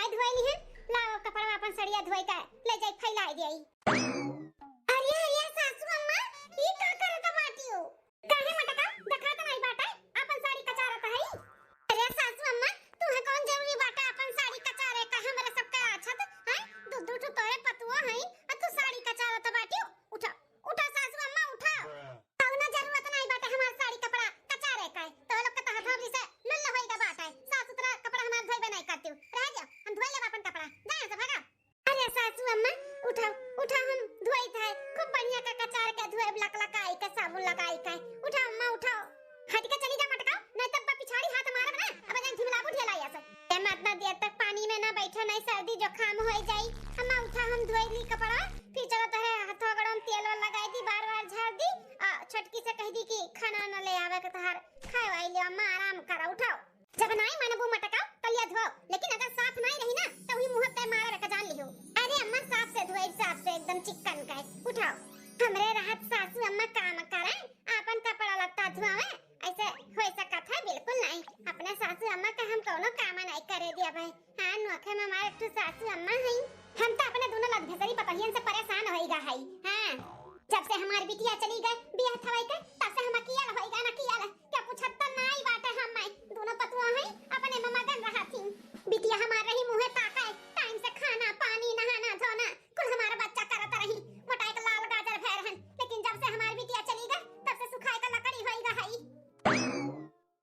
नाय धोइली है, लाओ कपड़ा अपन सड़िया धोई का ले जाई फैलाई देई। अरे अरे सासू अम्मा ई का करत बाटी हो? काहे मटका देखा त नहीं बाटे अपन साड़ी कचारत है। अरे सासू अम्मा तू है कौन जरूरी बाटे अपन साड़ी कचारे का हमरा सबका अच्छत है। दूध दूध तोरे पतुआ है आ तू साड़ी कचारत बाटी। उठा उठा सासू अम्मा उठा। कौनो जरूरत नहीं बाटे हमार साड़ी कपड़ा कचारे का। तो लोग का हथौड़ी से लल्ला होइगा बाटे। साफ सुथरा कपड़ा हमार धोइबे नहीं करती हूं। रह जा हम धोइ लेब अपन कपड़ा। जा से भागा। अरे सासू अम्मा उठा उठा हम धोई था खूब बढ़िया का कचार के धोए लकलकाई के साबुन लगाई के। उठा अम्मा उठाओ। हट के चली जा मटका नहीं तब पिछाड़ी हाथ मारब ना। अब जन झिमलाबू ढेलाया से ए मत ना देर तक पानी में ना बैठा नहीं सर्दी जुकाम हो जाई। अम्मा उठा हम धोई ली कपड़ा फिर चलो तोरे हाथों गड़म तेल लगाई दी बार-बार झाड़ दी आ छटकी से कह दी कि खाना न ले आवे के तहार खाए वाई ले। अम्मा आराम करा उठाओ। जब नहीं मनबू मटका तलिया धो लेकिन अगर साफ नहीं रही ना तो ही मुंह पे मारे का जान लियो। अरे अम्मा साफ से धोई साफ से एकदम चिकन का उठाओ। हमरे राहत सासू अम्मा काम करे अपन कपड़ा लत्ता धोवे ऐसे होई सकत है बिल्कुल नहीं। अपने सासू अम्मा का हम कोनो काम नहीं करे दिया भाई। हां नोखे में हमारे तो सासू अम्मा है। हम तो अपने दोनों लग भेसरी पतहियन से परेशान होइगा है। हां जब से हमारी बिटिया चली गई बियाह थवाई के तब से हम किया होइगा ना किया क्या पूछत नहीं बाटे। हम मैं दोनों पतुआ है अपने में मगन रहा थी। बिटिया हमार रही मुंह ताकाए टाइम से खाना पानी नहाना धोना कुल हमारा बच्चा करत रही। मोटाई का लाल गाजर फेरहन लेकिन जब से हमारी बिटिया चली गई तब से सुखाए का लकड़ी होइगा है।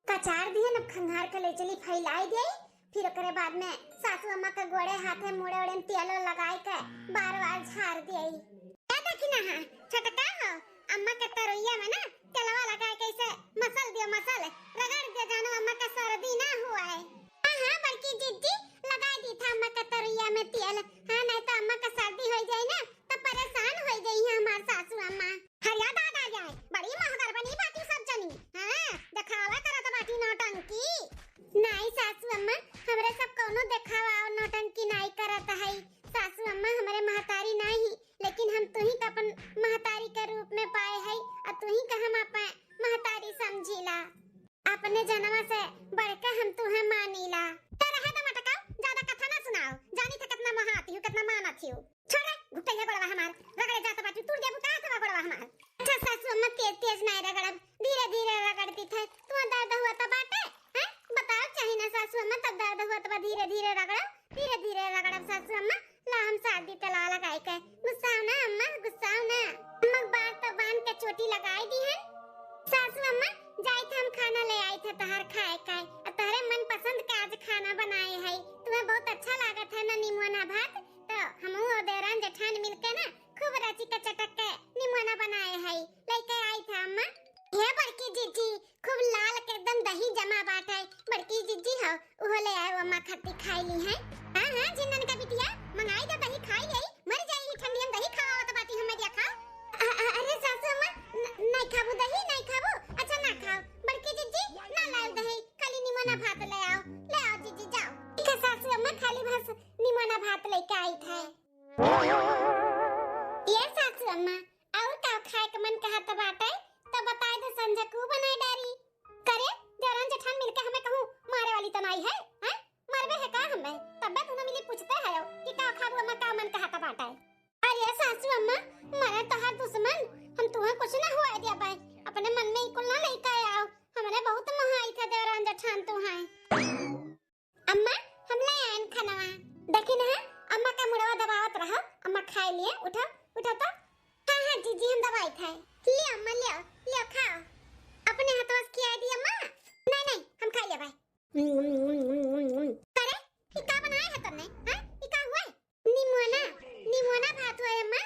कचार दिए न खंगार के ले चली फैलाई दे फिर ओकरे बाद में सासू अम्मा के गोड़े हाथे मुड़े उड़े तेल लगाई के बार-बार झाड़ दिए। क्या देखी ना हां छटका हो अम्मा के तरोइया में ना तेलवा लगा के ऐसे मसल दियो मसल रगड़ दियो जानो अम्मा का सर्दी ना हुआ है। हां बड़की जीजी लगा दी था अम्मा के तरोइया में तेल। हां नहीं तो अम्मा का सर्दी हो जाए ना तो परेशान हो गई है हमार सासू अम्मा। हरिया दादा जाए बड़ी महगर बनी बाटी सब जनी। हां दिखावा करत बाटी नौटंकी। नहीं सासू अम्मा हमरे सब कोनो दिखावा और नौटंकी नहीं करत है। सासू अम्मा हमरे महतारी नहीं लेकिन हम तू ही का अपन महतारी के रूप में पाए है और तू ही का हम अपन महतारी समझीला। अपने जन्म से बढ़के हम तुहे मानीला। तो रहे तो मटका ज्यादा कथा ना सुनाओ। जानी था कितना महाती हूं कितना मानती हूं। छोड़ घुटैया गोड़वा हमार रगड़े जात बाटी तू दे बुता से गोड़वा हमार। अच्छा सासू अम्मा तेज तेज नहीं रगड़ब धीरे-धीरे रगड़ती थे। तू दर्द हुआ तो बाटे हैं बताओ चाहे ना सासू अम्मा तब दर्द हुआ तो धीरे-धीरे रगड़ब सासू अम्मा। ला हम शादी तला लगाई के गुस्साओ ना अम्मा गुस्साओ ना। अम्मा बात तो बांध के चोटी लगाई दी है। सासू अम्मा जाई थे हम खाना ले आई थे तहार खाए खाए और तहरे मन पसंद का आज खाना बनाए है। तुम्हें बहुत अच्छा लागत है ना निमोना भात तो हमहू और देरान जेठान मिलके ना खूब रची के चटक के निमोना बनाए है लेके आई था अम्मा। ये बड़की जीजी खूब लाल के एकदम दही जमा बाटे बड़की जीजी हो उहो ले आए अम्मा खट्टी खाई ली है। हां हां जिन्नन का बिटिया मंगाई दे दही खाई गई मर जाएगी ठंडी में दही खाओ तो बाती हमें दिया खाओ। अरे सासू अम्मा नहीं खाबू दही नहीं खाबू। अच्छा ना खाओ बड़की जीजी ना लाओ दही खाली निमोना भात ले आओ जीजी जाओ। ठीक है सासू अम्मा खाली बस निमोना भात लेके आई थे। ये सासू अम्मा और का खाए के मन कहा तो बाटे तो बताए दे संजय को बनाई डारी करे देरान जेठान मिलके हमें कहूं मारे वाली तो नहीं है। हैं मरबे है का हमें तबे तू मिली पूछते है कि का खाबू अम्मा का मन कहा तो बाटे। अरे सासू अम्मा मरे तो हर दुश्मन हम तुम्हें कुछ ना हुआ दिया भाई अपने मन में इकुल ना लेके आओ। हमने बहुत महाई था देरान जेठान तू है। अम्मा हम ले आए खाना देखी ना अम्मा का मुड़वा दबावत रहो अम्मा खाए लिए उठा उठा तो। हां जीजी हम दवाई खाए ले अम्मा ले खाओ अपने हाथों से खिया दी अम्मा। नहीं हम खा ले भाई। अरे ये का बनाया है तुमने? हां ये का हुआ? निमोना भात हुआ अम्मा।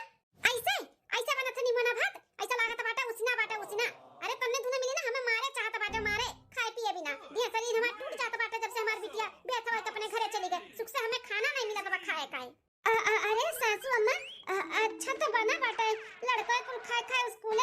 ऐसे बना था निमोना भात ऐसा लागत बाटा उसीना। अरे तुमने दोनों मिली ना हमें मारे चाहत बाटे मारे खाए पिए बिना ये शरीर हमारा टूट जाता बाटे जब से हमारी बिटिया बेथवा अपने घरे चली गई सुख से हमें खाना नहीं मिला तो खाए खाए। अरे सासू अम्मा अच्छा तो बना बाटे लड़का को खाए स्कूल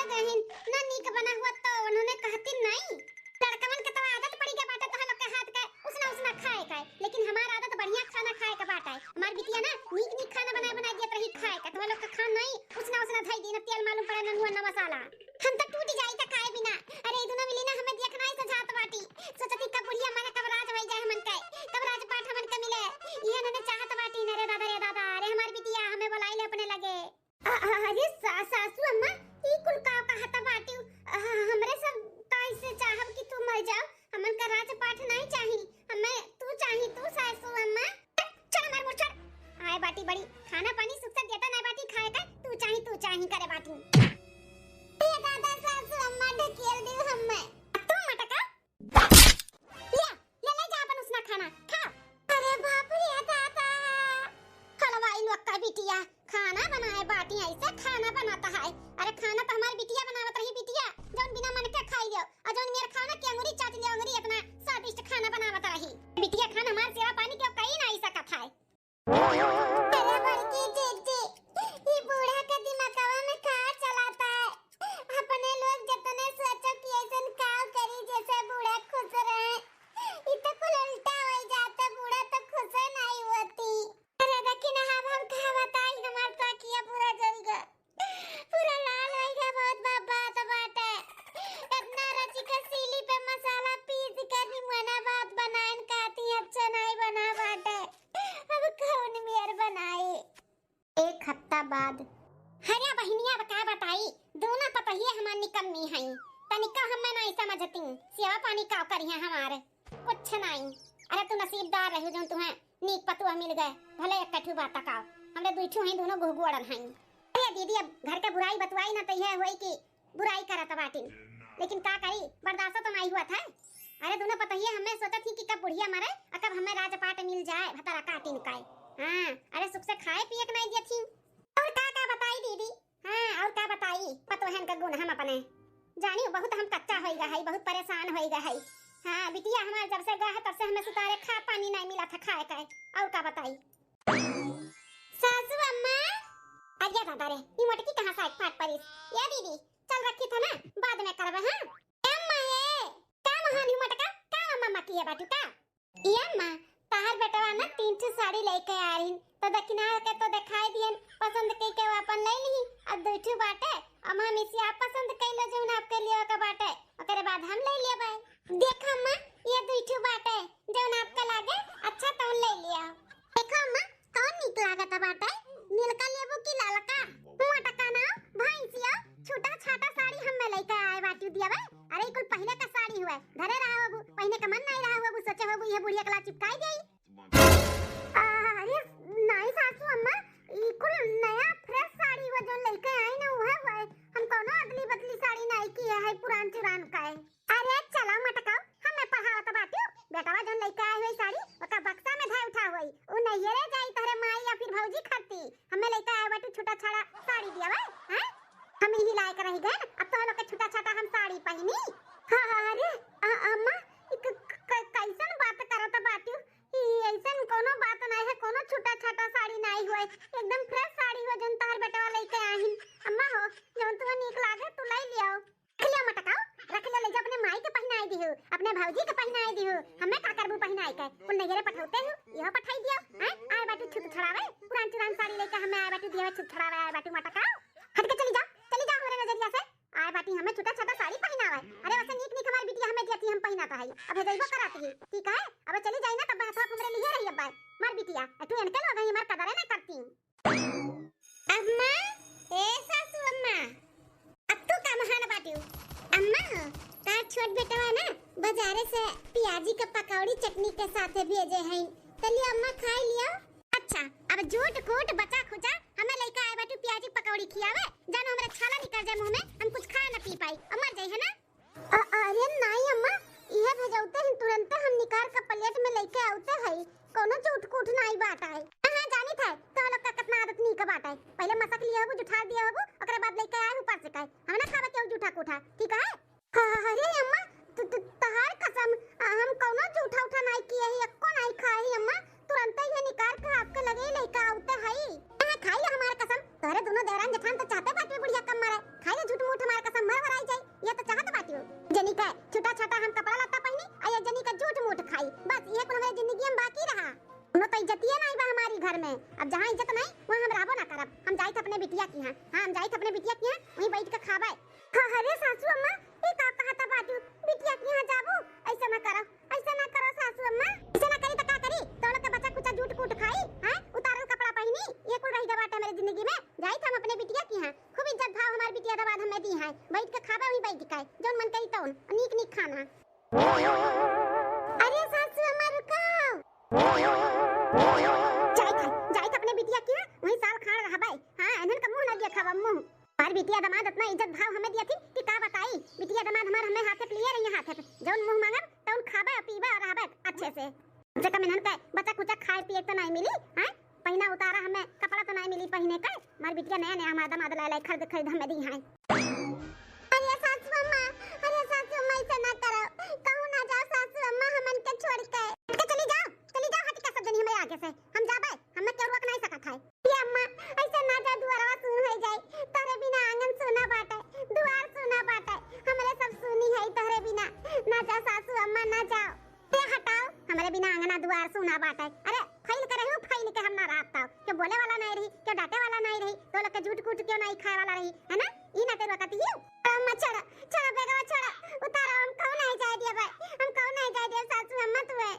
अरे बड़की जीजी, ये बूढ़ा का दिमागवा में का चलाता है? अपने लोग जितने सोचो कि ऐसन काम करी जैसे बूढ़ा खुश रहे, ये तो कुल उल्टा हो जाता। बूढ़ा तो खुश नहीं होती। अरे लेकिन हम क्या बताई, हमार ताकिया पूरा जल गया, पूरा लाल हो गया। बहुत बाबा तो बाटे इतना रची का सीली पे मसाला पीस कर ही मना बात बनाए खाती अच्छा नहीं बना बाटे। अब कौन मेर बनाए? एक हफ्ता बाद हरिया बहनिया बता बताई दोनों पतहिए हमार निकम्मी हई। तनिका हमें नहीं समझती, सेवा पानी का करिया हमारे कुछ नहीं। अरे तू नसीबदार रही जो तुम्हें नीक पतुआ मिल गए। भले एक कठू बात का हमरे दुइठू हई, दोनों गुहगुड़न हई। अरे दीदी अब घर के बुराई बतवाई ना तो यह होई कि बुराई करत बाटी, लेकिन का करी, बर्दाश्त तो नहीं हुआ था। अरे दोनों पतहिए हमें सोचा थी कि कब बुढ़िया मरे और कब हमें राजपाट मिल जाए भतारा काटिन का। हां अरे सुख से खाए पिए के नहीं दिया थी। और का बताई दीदी? हां और का बताई? पतोहन का गुण हम अपने जानी बहुत हम कच्चा होई गए, बहुत परेशान होई गए। हां बिटिया हमारे जब से गए तब से हमें सुतारे खा पानी नहीं मिला था खाए का। और का बताई? सासू अम्मा अरे दादा रे ये मटकी कहां से फाट पड़ी? या दीदी चल रखी था ना, बाद में करबे। हां अम्मा है का महानी मटका का मम्मा की है बाटू का? ये अम्मा ताहर बेटवा ना 3 साड़ी लेके आ रही तो दक्षिणा के तो दिखाई दियन पसंद कई के अपन ले ली। अब दुठू बाटे हम इसी आप पसंद कइलो जो आपके लिए का बाटे, ओकरे बाद हम ले लिया भाई। देख अम्मा ये दुठू बाटे जो आपका लागे अच्छा तो ले लिया। देखो अम्मा कौन निक लागत बाटे, नीलका लेबो की लालका? मटका ना भैंसिया छोटा छाटा साड़ी हमें लेके आए बाटू दिया भाई। अरे कुल पहले का साड़ी हुआ धरे रहा हो पहले का मन नहीं रहा हो सोचे हो ये बुढ़िया कला चिपकाई गई। अरे नहीं सासू अम्मा ई कुल नया फ्रेश साड़ी हो जो लेके आई ना वह हुआ। हम कोनो अदली बदली साड़ी नहीं की है पुरान चुरान का है। अरे चला मटका हमें पढ़ावत बाटू बेटावा जो लेके आए हुई साड़ी ओका बक्सा में धाय उठा हुई उ नहीं रे जाई तोरे माई या फिर भौजी खाती। हमें लेके आए बाटू छोटा छाड़ा साड़ी दिया भाई। हैं हम ही लायक रह गए अब तो लोग के छोटा छाटा हम साड़ी पहनी। हां अरे अम्मा कैसन बात करत बाटू? ऐसन कोनो बात नहीं है, कोनो छोटा छाटा साड़ी नहीं हुए, एकदम फ्रेश साड़ी हो जन तार बेटवा लेके आहिन। अम्मा हो जौन तुम्हें नीक लागे तू ले लियो। रख लियो मटका रख लियो, ले जा अपने माई के पहनाई दियो अपने भौजी के पहनाई दियो। हमें का करबू पहनाई के कुल नगरे पठौते हो यह पठाई दियो। हैं आए बाटू छुट छड़ावे पुरान चुरान साड़ी लेके हमें आए बाटू दिया छुट छड़ावे आए बाटू मटका हट के चली जा हमारे नजरिया से। आए बाटी हमें छोटा छोटा साड़ी पहनावे। अरे वैसे नीक नीक हमारी बिटिया हमें देती हम पहनाता है अब हेदैबो कराती है ठीक है। अब चली जाई ना तब हाथ हमरे लिए रही अब मार बिटिया तू इनके लोग हमार कदर ना करती। अम्मा ए सासू अम्मा अब तू का महान बाटी? अम्मा तार छोट बेटवा ना बाजारे से प्याजी का पकौड़ी चटनी के साथ भेजे हैं चलिए अम्मा खा लियो। अच्छा अब झूठ कूट बचा खुचा हमें लेके आए बाटू प्याजी पकौड़ी खियावे जानो हमरा छाला निकल जाए मुंह में हम कुछ खा ना पी पाई अमर जाई है ना। अरे नहीं अम्मा ये भेजौते हैं तुरंत हम निकाल के प्लेट में लेके आउते है कोनो झूठ कूट नहीं बात है। हां जानी था तो लोग का कितना आदत नहीं का बात है पहले मसक लिया हो जुठा दिया हो ओकरे बाद लेके आए ऊपर से काई हम ना खावे के झूठा कूठा ठीक है। अरे अम्मा तहार कसम हम कोनो झूठा उठा नहीं किए है एको नहीं खाई अम्मा तुरंत ही निकाल के आपके लगे लेके आउते है। हां खाई ले हमार कसम तोरे दोनों देवरान जेठान तो चाहते बाटी बुढ़िया कम मारे खाई ले झूठ मूठ हमार कसम मर वराई जाए ये तो चाहत बाटी जनी का छोटा छोटा हम कपड़ा लत्ता पहनी आ जनी का झूठ मूठ खाई बस ये कुल हमारी जिंदगी में बाकी रहा। उनो तो इज्जतिए नहीं बा हमारी घर में अब जहां इज्जत नहीं वहां हम रहबो ना करब। हम जाई थ अपने बिटिया की हां हम जाई थ अपने बिटिया की हां वहीं बैठ के खाबे। अरे सासू अम्मा ई का कहता बाटू बिटिया की हां जाबू ऐसा ना करो सासू अम्मा ऐसा ना करी त का करी तोड़ के बच्चा कुछ झूठ कूट खाई हां उतारल कपड़ा पहनी ये कुल रही बात मेरी जिंदगी में। जाई थ हम अपने बिटिया की हां खूब इज्जत भाव हमारी बिटिया के बाद हमें दी है बैठ के खाबे वहीं बैठ के जोन मन करी तौन नीक नीक खाना। अरे सासू अम्मा रुको जाई थ अपने बिटिया की हां वहीं साल खाड़ रहबे। हां एनन का मुंह ना दिया खाबा मुंह हमार बिटिया दमाद इतना इज्जत भाव हमें दिया थी कि का बताई बिटिया दमाद हमार हमें हाथे पे लिए रही हाथे पे जौन मुंह मांगब तौन खाबे पीबे और रहबे अच्छे से। जका में नन का बच्चा कुछ खाए पिए तो नहीं मिली हैं पहना उतारा हमें कपड़ा तो नहीं मिली पहने का हमार बिटिया नया नया हमार दमाद ला खरीद हमें दी है। अरे सासू अम्मा ऐसा ना करो कहूं ना जाओ सासू अम्मा हमन के छोड़ के चली जाओ हट के सब जनी हमें आगे से हम जाबे हम क्यों रोक नहीं सकत है। ये अम्मा ऐसे ना जा दुआरवा सुन हो जाए, तोरे बिना आंगन सुना बाटे, दुआर सुना बाटे, हमरे सब सुनी है तोरे बिना। ना जा सासू अम्मा ना जाओ, ते हटाओ, हमरे बिना आंगना दुआर सुना बाटे। अरे फैल के रहू, फैल के हम ना रहता के बोले वाला नहीं रही, के डांटे वाला नहीं रही, तो लोग के झूठ कूट क्यों नहीं खाए वाला रही, है ना? ई ना ते रोकती है। अम्मा छोड़ छोड़ बेगवा छोड़, उतारो, हम कौन नहीं जाए दिया भाई, हम कौन नहीं जाए दिया सासू अम्मा तू है।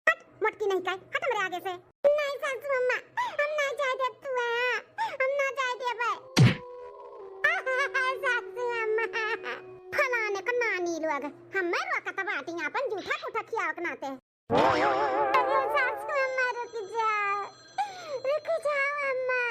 हट मोटकी नहीं काय, हट हमरे आगे से। नहीं सासू अम्मा हम ना जाए दे तू है, हम ना जाए दे भाई। सासू अम्मा फलाने का नानी लोग हमें रोकत बाटी अपन जूठा कुठा खियाव के नाते। अरे सासू अम्मा रुक जाओ अम्मा।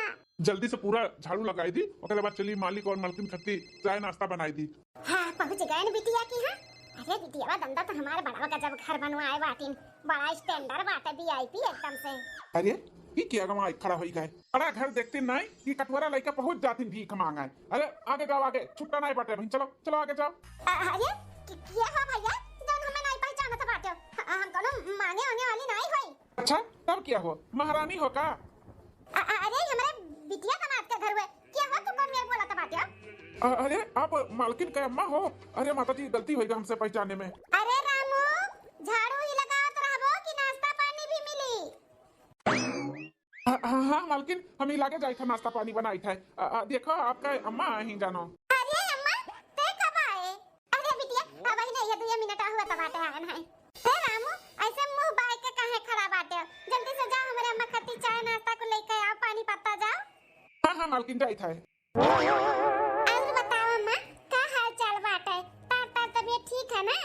जल्दी से पूरा झाड़ू लगाई दी, उसके बाद चली मालिक और मालकिन खत्ती चाय नाश्ता बनाई दी। हाँ पहुंच गए न बिटिया की। हाँ अरे बिटिया दंदा तो हमारे बड़ा का जब घर बनवाए बाटिन, बड़ा स्टैंडर्ड बाटे वीआईपी एकदम से। अरे ये क्या गवा खड़ा होई गए, बड़ा घर देखते नहीं कि कटवरा लेके पहुंच जाती भीख मांगे। अरे आगे जाओ, आगे छुट्टा नहीं बाटे भाई, चलो चलो आगे जाओ। अरे क्या है भैया, जौन हमें नहीं पहचाना था बाटे, हम कोनो मांगे होने वाली नहीं होई। अच्छा तब क्या हो, महारानी हो का? अरे हमारे बिटिया दामाद के घर हुए, क्या हो तू कौन मेरे बोला था बाटे? अरे आप मालकिन के अम्मा हो? अरे माता जी गलती हुई हमसे पहचानने में। अरे रामू झाड़ू ही लगावत रहबो कि नाश्ता पानी भी मिली? हाँ मालकिन, हम ही लागे जाई था, नाश्ता पानी बनाई था। देखो आपका अम्मा ही जानो। अरे अम्मा ते कब आए? अरे बिटिया अब ही नहीं है, 2 मिनट हुआ था बाटे आए नहीं। ते रामू ऐसे मुंह बाय के काहे खड़ा बाटे? जल्दी से जाओ, हमारे अम्मा खत्ती चाय नाश्ता को लेके आओ, पानी पत्ता जाओ। हाँ हाँ मालकिन जाई था। और बताओ अम्मा का हाल चाल बाटे? तार तबीयत ठीक है ना?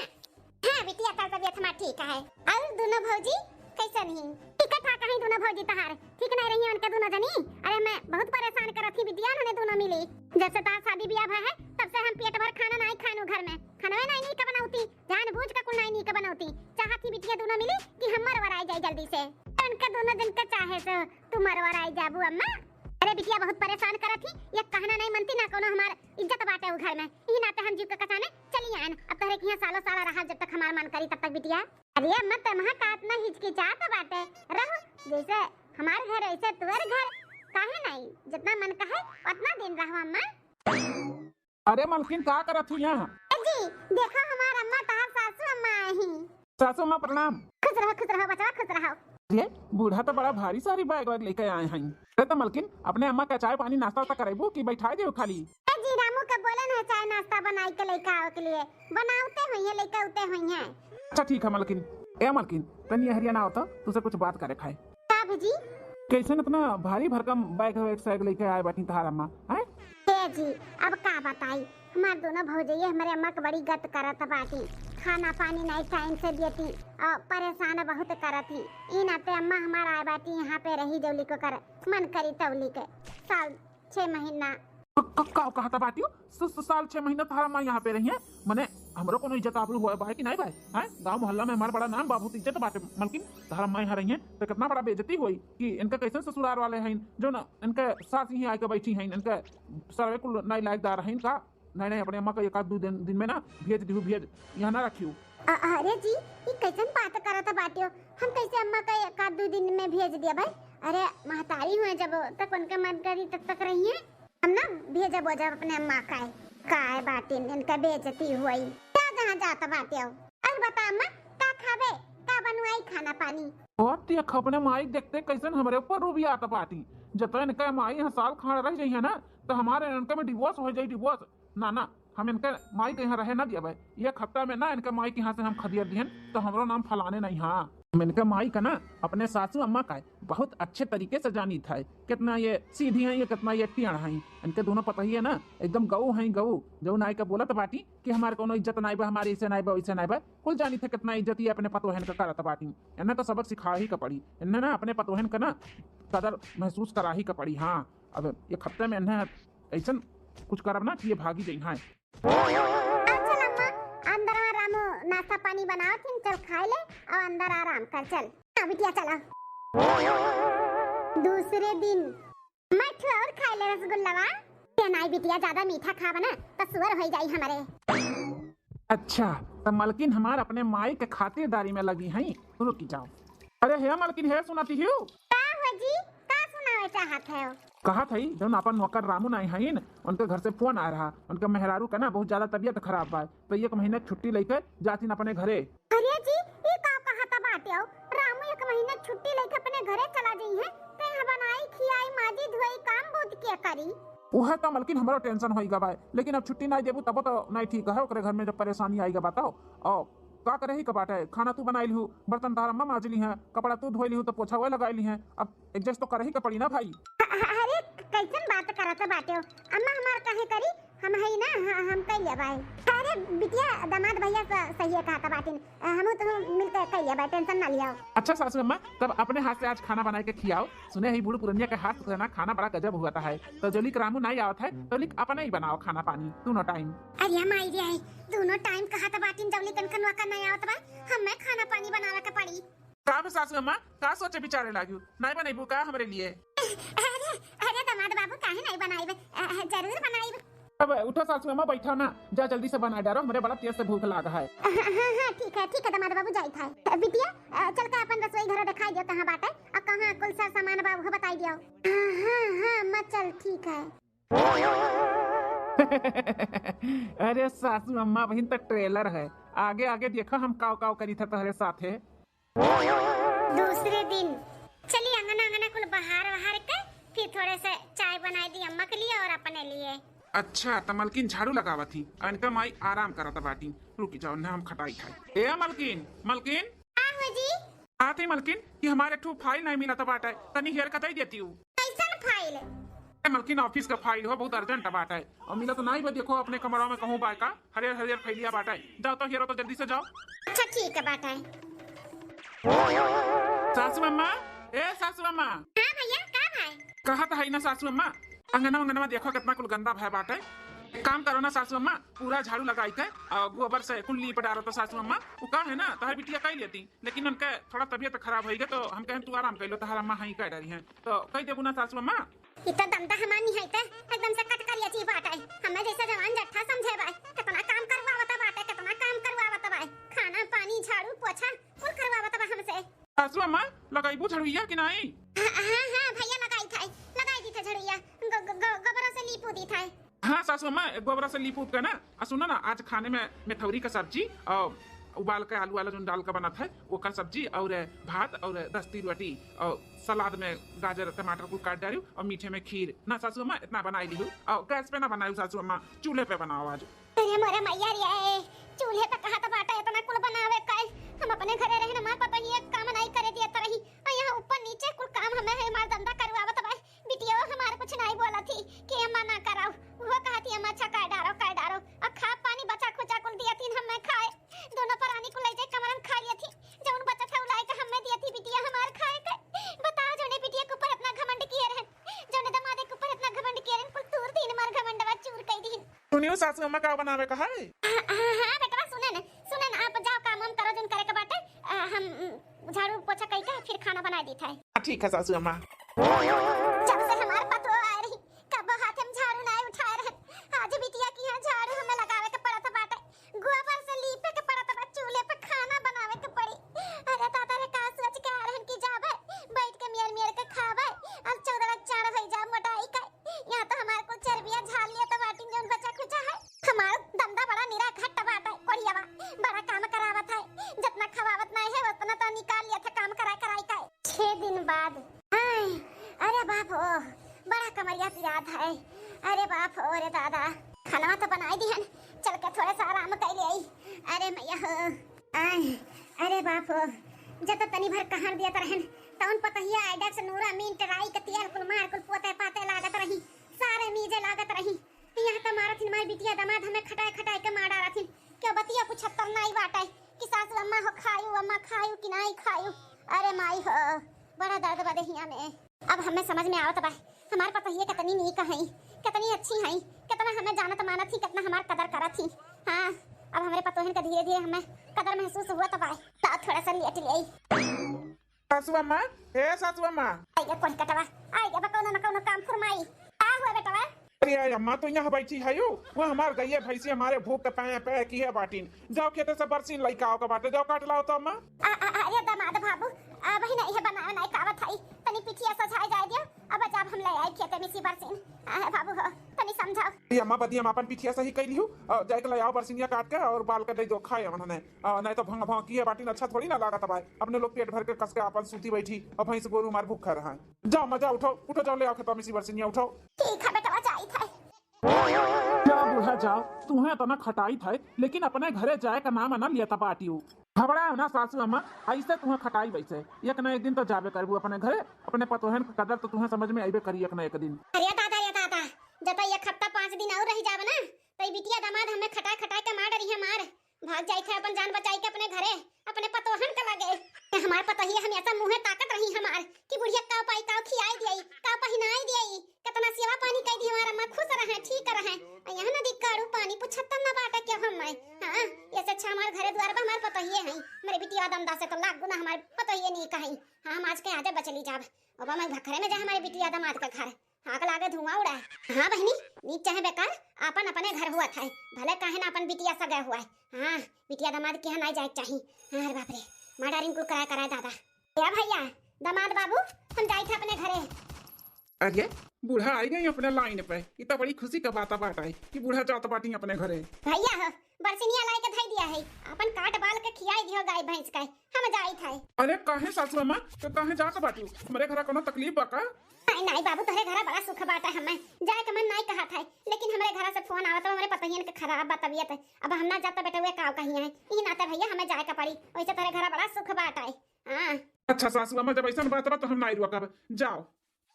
हाँ बिटिया तार तबीयत हमार ठीक है। और दोनों भौजी कैसे नहीं? ठीक ठाक है दोनों भौजी तहार, ठीक नहीं रही उनके दोनों जनी। अरे मैं बहुत परेशान करत थी बिटिया, उन्हें दोनों मिली जब से तार शादी ब्याह भा है, तब से हम पेट भर खाना नहीं खानू घर में, खाना नहीं का बनाऊती, जानबूझ के कुल नहीं का बनाऊती। चाहती बिटिया दोनों मिली कि हम मरवर आई जाए जल्दी से, उनके दोनों दिन का चाहे से तू मरवर आई जाबू अम्मा। अरे बिटिया बहुत परेशान करत थी, ये कहना नहीं मनती ना कोनो हमार इज्जत बाटे उ घर में, ई नाते हम जीव के कचाने चली आन। अब तोहरे के यहाँ सालों साल रहा, जब तक हमार मन करी तब तक बिटिया। अरे अम्मा तमहा का इतना हिचकिचात बाटे, रहो जैसे हमार घर ऐसे तुअर घर, काहे नहीं, जितना मन कहे उतना दिन रहो अम्मा। अरे मालकिन का करत थी यहाँ? जी देखो हमार अम्मा तहार सासू अम्मा आई ही। सासू माँ प्रणाम। खुश रहो बचवा, खुश रहो। ये बूढ़ा तो बड़ा भारी सारी बैग वैग लेके आए हैं। अरे तो मालकिन अपने अम्मा का चाय पानी नाश्ता तो करेबू कि बैठा दे खाली? जी रामू के बोले ना चाय नाश्ता बनाई के लेके आओ के लिए, बनाते हुई है लेके उते हुई है। अच्छा ठीक है मालकिन। ए मालकिन तनी हरियाणा होता तुझसे कुछ बात करे खाए। का भजी? कैसे इतना भारी भरकम बैग वैग सैग लेके आए बाटी तहार अम्मा हैं? जी अब का बताई, हमार दोनों भौजैया हमारे अम्मा के बड़ी गत करत बाटी, खाना पानी नहीं टाइम से देती और परेशान बहुत करती। ई नाते अम्मा हमारा आए बाटी यहाँ पे रही जौली को कर मन करी तौली के साल 6 महीना। कहा था बाटी साल 6 महीना तहार अम्मा यहाँ पे रही है, मने हमरो कोनो इज्जत आबरू हुआ भाई कि नहीं भाई हैं? गांव मोहल्ला में हमारा बड़ा नाम बा, बहुत इज्जत बाटे मालकिन। तहार अम्मा यहाँ रही है तो कितना बड़ा बेइज्जती हुई कि इनका कैसे ससुराल वाले हैं जो ना इनके सास ही आके बैठी हैं, इनके सर्वे कुल नहीं लायकदार हैं का नहीं अपने अम्मा का 1-2 दिन में ना भेज दिहू, भेज यहाँ ना रखियो। अरे जी ये कैसन बात करत बाटियो, हम कैसे अम्मा का 1-2 दिन में भेज दिया भाई? अरे महतारी हुए जब तक उनके मन करी तब तक रही है, हम ना भेजब जब अपने अम्मा का बाटी इनका बेइज्जती हुई क्या जहाँ जाता बाटियो। और बता अम्मा का खावे, का बनवाई खाना पानी? और ते अपने माई देखते कैसन हमरे ऊपर रूबी आता बाटी, जब इनका माई यहाँ साल खाड़ रह जाइए ना तो हमारे इनके में डिवोर्स हो जाए, डिवोर्स ना हम इनके माई के यहाँ रहे ना दिया भाई। ये हफ्ता में ना इनके माई के यहाँ से हम खदियर दिहन तो हमरो नाम फलाने नहीं। हाँ इनके माई का ना अपने सासू अम्मा का बहुत अच्छे तरीके से जानी था, कितना ये सीधी है, ये कितना ये टियाण है। इनके दोनों पता ही है ना एकदम गऊ है, गऊ जो नाई का बोला बाटी कि हमारे कोनो इज्जत नहीं बा, हमारी इसे नहीं बा वैसे नहीं बा, कुल जानी थे कितना इज्जत ही अपने पतोहन का करत बाटी। इन्हें तो सबक सिखा ही का पड़ी, इन्हें ना अपने पतोहन का ना कदर महसूस करा ही का पड़ी। हाँ अब ये हफ्ते में इन्हें ऐसा कुछ करब ना कि ये भागी जाइ। हाँ चल अम्मा अंदर आ रामू नाश्ता पानी बनाओ, तुम चल खा ले और अंदर आराम कर। चल बिटिया चलो। दूसरे दिन मठ और खा ले रसगुल्लावा, नहीं बिटिया ज्यादा मीठा खावा ना तो सुअर हो जाई हमारे। अच्छा तो मालकिन हमार अपने माई के खातिरदारी में लगी हैं, रुकी जाओ। अरे हे मालकिन हे सुनाती हूँ हुआ जी? का सुनावे चाहत है? कहा थई जब अपन नौकर रामू नहीं हईन, उनके घर से फोन आ रहा, उनके मेहरारू का ना बहुत ज्यादा तबीयत खराब बा, तो 1 महीने छुट्टी लेकर जातीन अपने घरे। अरे जी ये का कहता बाटे हो? रामू 1 महीना छुट्टी लेके अपने घरे चला गई है, ते यहाँ बनाई खियाई माजी धोई काम बहुत किया करी। वह तो मलकिन हमारा टेंशन होइगा बा, लेकिन अब छुट्टी नहीं देबू तब तो नहीं ठीक है। ओकरे घर में जब परेशानी आएगा बताओ। और का करे ही कबाट है, खाना तू बनाई लिहू, बर्तन तारा अम्मा मांज ली है, कपड़ा तू धोई लिहू तो पोछा वह लगाई ली है, अब एडजस्ट तो करे ही का पड़ी ना भाई। अरे कैसन बात करत बाटे हो? अम्मा हमार काहे करी, हम है ना, हम कह ले भाई। अरे बिटिया दामाद भैया सही है कहता बाटिन, हम तो मिलकर कह ले भाई, टेंशन ना लिया। अच्छा सासू अम्मा, तब अपने हाथ से आज खाना बना के खियाओ। सुने ही बूढ़ पुरनिया के हाथ से ना खाना बड़ा गजब हुआ है, तो जो लिक रामू नहीं आवत है तो लिक अपने ही बनाओ खाना पानी दोनों टाइम। अरे माई रे दोनों टाइम कहता बाटिन जब लिकन कनवा का नहीं आवत बा, हमें खाना पानी बनावे के पड़ी। का सासू अम्मा का सोचे बिचारे लागियो, नहीं बनेबू का हमरे लिए? अरे अरे दामाद बाबू काहे नहीं बनाईबे, जरूर बनाईबे। अब उठो सासू अम्मा, बैठो ना, जा जल्दी से बना डालो, हमरे बड़ा तेज से भूख लागा है। हाँ ठीक है दामाद बाबू जाई था। बिटिया चल के अपन रसोई घर दिखाई दियो कहाँ बाटे और कहाँ कुल सार सामान बाबू बताई दियो। हाँ मत चल ठीक है। अरे सासू अम्मा बहन तक ट्रेलर है, आगे आगे देखो हम काव काव करी था तुम्हारे साथ है। दूसरे दिन चलिए अंगना अंगना कुल बाहर के फिर थोड़े से चाय बनाई दी अम्मा के लिए और अपने लिए। अच्छा तो मलकिन झाड़ू लगावा थी, इनका माई आराम करा था बाटी। रुकी जाओ ना हम खटाई खाए। ए मलकिन मलकिन आहो जी। आती मलकिन कि हमारे ठू फाइल नहीं मिला था बाटा, तनी हेयर कटाई देती हूँ। कैसन फाइल? मलकिन ऑफिस का फाइल हो, बहुत अर्जेंट बाटा है और मिला तो नहीं। देखो अपने कमरा में कहूँ बाका हरियर हरियर फैलिया बाटा है, जाओ तो हेरो तो जल्दी से जाओ। अच्छा ठीक है बाटा है। सासू अम्मा, ए सासू अम्मा। हाँ भैया का भाई? कहा था ना सासू अम्मा, अंगना अंगना देखो कितना कुल गंदा भय बाटे। एक काम करो ना सासू अम्मा, पूरा झाड़ू लगाई थे और गोबर से कुल्ली पटा रहा था सासू अम्मा। वो का है ना तहर बिटिया कह लेती, लेकिन उनके थोड़ा तबीयत खराब होगी तो हम कहें तू आराम कर लो, तहर अम्मा ही कह रही है तो कह देबू ना सासू अम्मा। इतना दमदा हमानी है त एकदम से कट करिया ची बाटा है, हमें जैसा जवान जट्ठा समझे भाई, कितना काम करवावता बाटा, कितना काम करवावता भाई, खाना पानी झाड़ू पोछा कुल करवावता बा हमसे। सासू अम्मा लगाईबू झड़ुइया कि नहीं? हाँ भैया लगाई दी था झड़ुइया, गोबर से लीपू दी था। हाँ सासू अम्मा गोबरा से लीप उप के ना। सुनो ना, आज खाने में मेथौरी का सब्जी और उबाल के आलू वाला जो डाल का बना था वो का सब्जी और भात और दस्ती रोटी और सलाद में गाजर टमाटर को काट डालू और मीठे में खीर ना सासू अम्मा इतना बनाई ली हूँ। और गैस पे ना बनाई सासू अम्मा, चूल्हे पे बनाओ आज। अरे मोरे मैया रे चूल्हे पे कहा था बाटा इतना कुल बनावे काई, हम अपने घरे रहे ना मां पता ही एक काम नहीं करे दिया तरही और यहाँ ऊपर नीचे कुल काम हमें है मार धंधा करवावत भाई। बिटिया हमारे कुछ नहीं बोला थी कि अम्मा ना कराओ, वो कहा थी अम्मा अच्छा कर डारो और खा पानी बचा खुचा कुल दिया थी हमें खाए, दोनों प्राणी को ले जाए कमरन खा लिया थी, जौन बचा था उलाई के हमें दिया थी बिटिया हमारे खाए के। बताओ जोने बिटिया के ऊपर इतना घमंड किए रहे, जोने दमादे के ऊपर इतना घमंड किए रहे, कुल तूर दिन मार घमंडवा चूर कई दी। सुनियो सासू अम्मा का बनावे कहा है? हां बेटा सुने ना आप जाओ काम हम करो जोन करे के बाटे, हम झाड़ू पोछा कई के फिर खाना बना दी था। ठीक है सासू अम्मा। जब से हमारे पतो आ रही कब हाथ में झाड़ू नहीं उठाए रहे, आज बिटिया की यहाँ झाड़ू हमें लगावे के पड़ा था बाटे, गोबर से लीपे के पड़ा था, चूल्हे पे खाना बनावे के पड़ी। अरे ताता रे का सोच के आ रहन की जावे बैठ के मियर के खावे और 14 चाड़ भई जा मोटाई का। यहाँ तो हमारे को चर्बिया झाल लिया तो बाटी जोन बचा खुचा है, हमारा दमदा बड़ा निरा घट्ट बाटा कोड़ियावा बड़ा काम करावत है, जितना खवावत नहीं है उतना तो निकाल लिया था काम कराई का। 6 दिन बाद अरे बाप ओ बड़ा कमरिया याद है, अरे बाप ओ रे दादा खाना तो बनाई दी है, चल के थोड़ा सा आराम कर ले। अरे मैया हो अरे बाप ओ जब तनी भर कहर दिया रहन तौन पतहिया आइडक्स नूरा मीन टराई के तेल कुल मार कुल पोते पाते लागत रही, सारे मीजे लागत रही। यहाँ तो मारथिन माई बिटिया दमाद हमें खटाए के मार डारथिन, क्यों बतिया कुछ छत्तर नहीं बाटे कि सासू अम्मा हो खायू कि नहीं खायू। अरे माई हो बड़ा दर्द बदे हिया में। अब हमें समझ में आवत बा हमार पतहिया कितनी नीक है, कितनी अच्छी है, कितना हमें जानत मानत थी, कितना हमार कदर करत थी। हाँ अब हमारे पतोहन का धीरे धीरे हमें कदर महसूस हुआ तब आए तो थोड़ा सा लेट ले। सासू अम्मा, ए सासू अम्मा। आइए कौन कटवा आइए बकौनो न कौनो काम फरमाई आ हुआ बेटवा। अरे अम्मा तो यहाँ बैठी है यू, वो हमार गई है भैंसी हमारे भूख पे की है बाटीन, जाओ खेते से बरसीन लइका आओ का बाटे, जाओ काट लाओ तो अम्मा। अरे दमाद बाबू बहिना ये बनावे नहीं कावत है, तनी पिठिया बरसिन आहे बाबू हो तनी समझाओ। ये अम्मा बदी हम अपन पिठिया सही कैली हूँ जाए के लाओ बरसिनिया काट के और बाल के दे दो खाए उन्होंने नहीं तो भंग भंग किए बाटी अच्छा थोड़ी ना लागत भाई अपने लोग पेट भर के कस के अपन सूती बैठी और भैंस गोरू मार भूखा रहा है। जाओ मजा उठो उठो जाओ ले आओ खेतों में सी बरसिनिया उठो। ठीक है बेटा जाई था जा बूढ़ा जाओ तुम्हें तो ना खटाई था लेकिन अपने घरे जाए का नाम ना लिया था बाटी घबरा ना सासू अम्मा ऐसे तुम्हें खटाई वैसे एक ना एक दिन तो जाबे करबू अपने घरे अपने पतोहन का कदर तो तुम्हें समझ में आइबे करी एक ना एक दिन। अरे दादा जब एक हफ्ता 5 दिन और रह जावे ना तो बिटिया दामाद हमें खटाई खटाई के मार रही है मार भाग जाई थे अपन जान बचाई के अपने घरे अपने पतोहन के लगे हमार पतोही हमेशा मुंह ताकत रही हमार कि बुढ़िया का पाई का खियाई दियई का पहिनाई दियई कितना सेवा पानी कई दी हमारा अम्मा खुश रहे ठीक रहे यहाँ नदी कारू पानी पुछत्ता ना बाटा क्या हम मैं हां ऐसे अच्छा हमार घरे द्वार पर हमार पतोही है मेरे बिटिया दमदा से तो लाख गुना हमार पतोही नहीं कहीं हां हम आज के आजे बचली जाब अब मैं भखरे में जा हमारे बिटिया दामाद के घर आग लागे धुआं उड़ा हाँ बहनी नीच चाहे बेकार अपन अपने घर हुआ था भले काहे ना अपन बिटिया सगा हुआ है हाँ बिटिया दामाद के यहाँ नहीं जाए चाहिए अरे बाप रे माडारिन को कराया दादा या भैया दामाद बाबू हम जाए थे अपने घरे। अरे बूढ़ा आई गई अपने लाइन पे ये तो बड़ी खुशी का बात है कि बूढ़ा जात बाटी अपने घरे भैया हो बरसिनिया लाई के धई दिया है अपन काट बाल के खियाई दियो गाय भैंस का हम जाई थे। अरे काहे सासू अम्मा तो काहे जात बाटी हमारे घर कोनो तकलीफ बा का? नहीं बाबू तोरे घर बड़ा सुख बात है हमें जाए के मन नहीं कहा था लेकिन हमारे घर से फोन आवत हमारे पतहियन के खराब बा तबीयत है अब हम ना जाते बेटे हुए काव कहीं है ई नाते भैया हमें जाए का पड़ी वैसे तोरे घर बड़ा सुख बात है। हां अच्छा सासू अम्मा जब ऐसा बात बा तो हम नहीं रुकब जाओ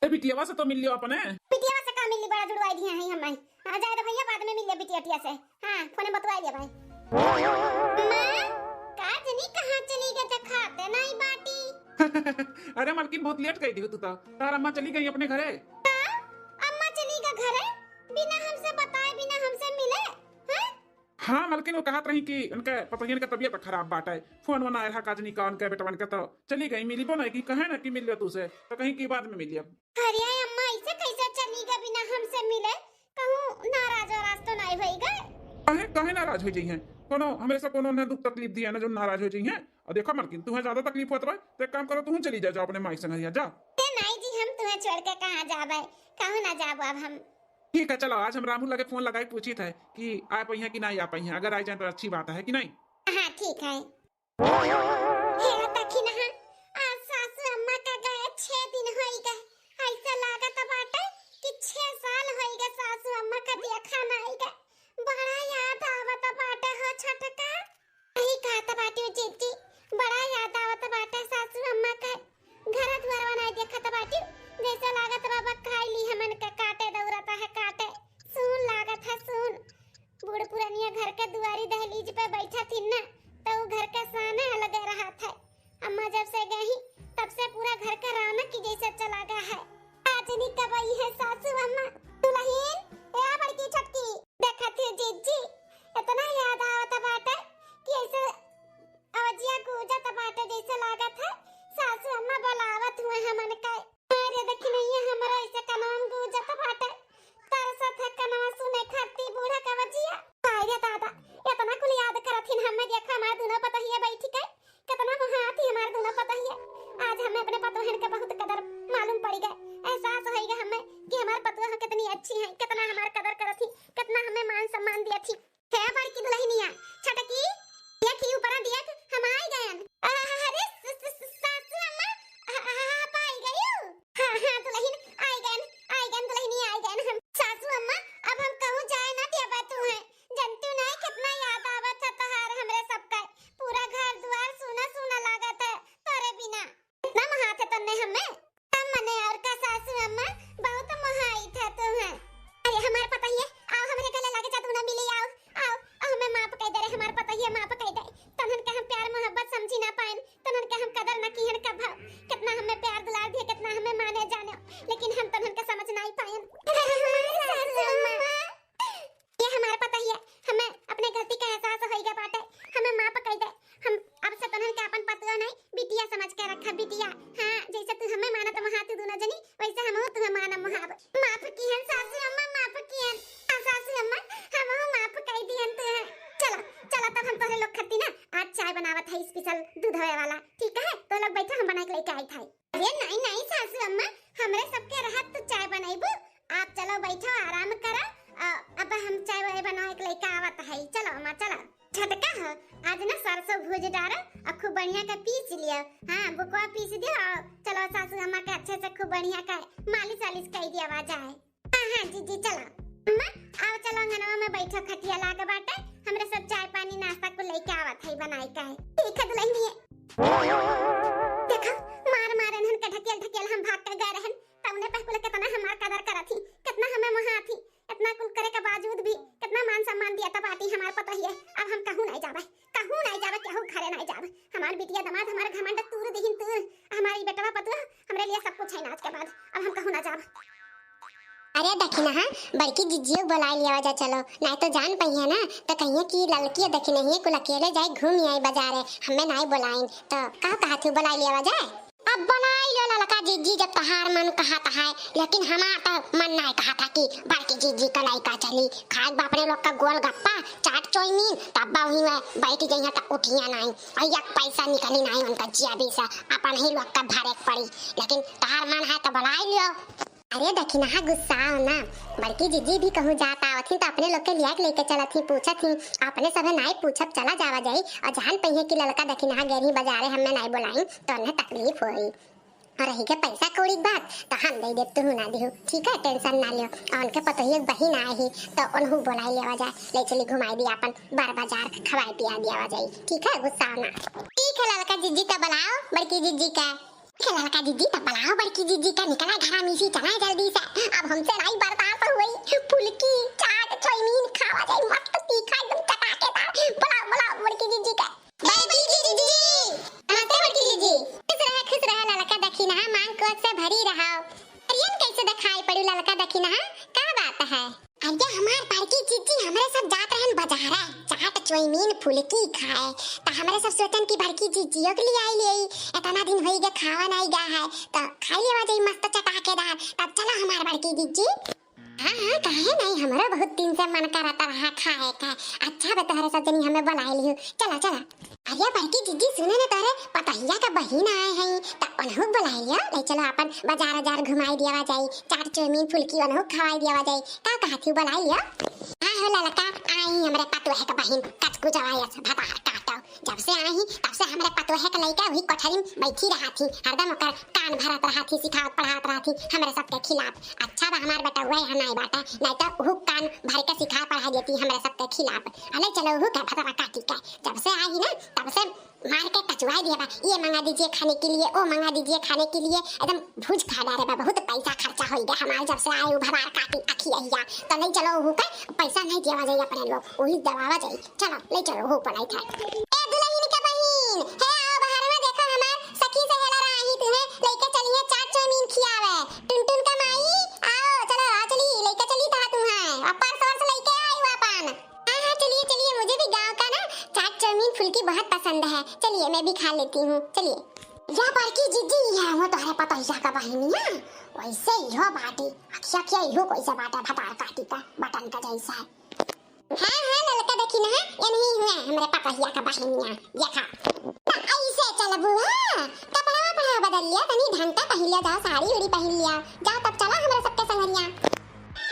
ए बिटियावा से तो मिल लियो अपने बिटिया से का मिली बड़ा जुड़वाई दिया है हमें हां जाए तो भैया बाद में मिल ले बिटिया से हां फोन बतवाई ले भाई मां काजनी कहां चली गई तो खाते नहीं बाटी अरे मालकिन बहुत लेट गई थी तू तो तार अम्मा चली गई अपने घरे अम्मा चली गई घरे बिना हमसे बताए बिना हमसे मिले हैं। हाँ मालकिन वो कहत रही कि उनके पतोहियन का तबीयत खराब बात है फोन वना रहा काजनी का उनके बेटवन के तो चली गई मिली बोला कि कहे ना कि मिल लियो तुझसे तो कहीं की बाद में मिली अब। अरे अम्मा ऐसे कैसे चली गई बिना हमसे मिले कहूं नाराज और तो नहीं होई गए कहे नाराज हो जाई है कोनो हमरे से कोनो ने दुख तकलीफ दिया ना जो नाराज हो जाई है और देखो मालकिन तुम्हें ज्यादा तकलीफ होत बा तो एक काम करो तुम चली जाओ अपने माई संग जा नहीं जी हम तुम्हें छोड़ के कहां जाबे कहूं ना जाबो अब हम। ठीक है चलो आज हम रामू लगे फोन लगाई पूछी थे कि आ पाई है कि नहीं आ पाई है अगर आ जाए तो अच्छी बात है कि नहीं। हाँ ठीक है हे तखी ना आज सासू अम्मा का गए 6 दिन होई गए ऐसा लागत बाटे कि 6 साल होई गए सासू अम्मा का देखा नहीं गए बड़ा याद आवत बाटे हो छटका नहीं कहत बाटे जीजी बड़ा याद आवत बाटे सासू अम्मा का घर द्वार नहीं देखत बाटे जैसा लागत बाबा खाई ली हमन का काटे दौड़ता है काटे सुन लागत है सुन बूढ़ पुरानिया घर के दुआरी दहलीज पे बैठा थी ना तो वो घर का सामने लगे रहा था हाँ बुकवा पीस दियो। चलो सासू अम्मा के अच्छे से खूब बढ़िया का मालिश वालिश कर दिया आवाज आए। हाँ जीजी चलो अम्मा आओ चलो अंगनवा में बैठो खटिया लागे बाटे हमरे सब चाय पानी नाश्ता को लेके आवत है बनाई का है। ठीक है दुल्हन देखो मार मार इन्हन के ढकेल हम भाग के गए रहन तमने पहले कितना हमार कदर करत थी कितना हमें वहां थी इतना कुल करे के बावजूद भी कितना मान सम्मान दिया था बाटी हमार पता ही है। अब हम कहूं नहीं जावे केहू घरे नहीं जावे। हमार बिटिया दामाद हमार घमंड तूर दिहिन तूर हमारी बेटवा पतुआ हमरे लिए सब कुछ है ना आज के बाद अब हम कहूं ना जावे। अरे दखिना हां बड़की जिज्जियो बुला लिया जा चलो नहीं तो जान पई है ना तो कहिए कि लड़की दखिना ही कुल अकेले जाए घूम आई बाजार हमें नहीं बुलाइन तो का कहा थी बुला लिया जाए। अब बनाई लो लड़का जिज्जी जब तहार मन कहता है लेकिन हमारा तो मन नहीं कहा था कि बड़की जिज्जी का नहीं का चली खाए बापरे लोग का गोल गप्पा चाट चौमीन तब वही में बैठ गई तो उठिया नहीं और एक पैसा निकली नहीं उनका जिया भी सा अपन ही लोग का भरे पड़ी लेकिन तहार मन है तो बुलाई लियो। अरे दखिना गुस्सा हो ना बड़की जिज्जी भी कहूँ जाता आवत तो अपने लोग के लिया लेके चला थी पूछा थी अपने सब नहीं पूछब चला जावा जाई और जान पई है कि लड़का दखिना गेरी बाजारे हमें नहीं बुलाई तो उन्हें तकलीफ होई और रही के पैसा कौड़ी बात तो हम दे देते हूँ ना दिहू ठीक है टेंशन ना लियो और उनके पता ही एक बहन आई तो उन्हें बुलाई लेवा जाए ले चली घुमाई दी अपन बार बाजार खवाई पिया दिया जाए ठीक है गुस्सा ना ठीक है लड़का जिज्जी का बुलाओ बड़की जिज्जी का लड़का जिज्जी तो बुलाओ बड़की जिज्जी का निकला घरा में सी चला जल्दी से अब हमसे नहीं बर्दाश्त हुई फुलकी चाट चौमीन खावा जाए मस्त तीखा एकदम चटाकेदार बुलाओ बड़की जिज्जी का बड़की जिज्जी नमस्ते बड़की जिज्जी खुश रह लड़का दखिना मांग कोट से भरी रहा अरियन कैसे दिखाई पड़ी लड़का दखिना क्या बात है। अरे हमार बड़की जिज्जी हमरे सब जात रहन बाजारा चाट चौमीन फुलकी खाए तो हमरे सब सोचन की बड़की जिज्जियों के लिए आई ले इतना दिन होई गए खावा नहीं गया है तो खाई लेवा जाई मस्त चटाकेदार तब चला हमार बड़की जिज्जी। हाँ काहे नहीं हमारा बहुत दिन से मन करता रहा खाए का अच्छा बतहरे सब जनी हमें बुला लियो चला अरे बड़की जिज्जी सुने ना तोरे पतहिया का बहिन आए हैं तो उन्हें बुला लियो ले चलो अपन बाजार घुमाई दिया जाए चाट चौमीन फुलकी उन्हें खवाई दिया जाए का कहा थी बुला लियो। हाँ हो लड़का आई हमरे पतोहे का बहिन कचकू जवाई भाता काटो जब से आई तब से हमरे पतोहे का लइका वही कोठरी में बैठी रहा थी हरदम ओकर कान भरत रहा थी सिखावत पढ़ावत रहा थी हमरे सबके खिलाफ अच्छा बा हमार बेटा हुआ है नहीं बाटा नहीं तो वो कान भर के सिखा पढ़ा देती हमरे सबके खिलाफ अले चलो वो का भतरा काटी का जब से आई ना तब से मार के कचुआ दिया बा ये मंगा दीजिए खाने के लिए ओ मंगा दीजिए खाने के लिए एकदम भूज खा डाले बा बहुत पैसा खर्चा हो गया हमारे जब से आए भरार काटी अखी अहिया तो नहीं चलो वो का पैसा नहीं दिया जाए अपने लोग वही दबावा जाए चलो ले चलो वो पलाई था ए दुल्हन के बहन हे आओ बाहर में देखो हमार सखी से हेला रही तुम्हें लेके चलिए चाट चौमीन खियावे टुनटुन का माई आओ चलो आ चली लेके चली था तुम्हें अपर सोर से लेके आई अपन हां चलिए मुझे भी गांव का ना चाट चौमीन फुलकी बहुत पसंद है चलिए मैं भी खा लेती हूँ चलिए या बड़की जिज्जी है वो तोहरे पता ही का बहनिया वैसे ही हो बाटी अक्षय क्या ही हो कोई सा बाटा भतार काटी का बटन का जैसा है। हाँ लड़का देखी ना ये नहीं हुआ हमारे पता ही का बहनिया ये खा ना ऐसे चल बुआ कपड़ा बदल लिया तनी ढंग का पहन लिया जाओ साड़ी उड़ी पहन लिया जाओ तब चला हमारे सबके संगरिया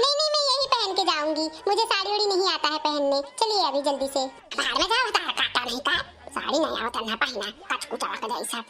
नहीं मैं यही पहन के जाऊंगी मुझे साड़ी उड़ी नहीं आता है पहनने चलिए अभी जल्दी से बाहर में जाओ तार काटा नहीं का साड़ी नहीं आवत ना पहना कचकू चला के जैसा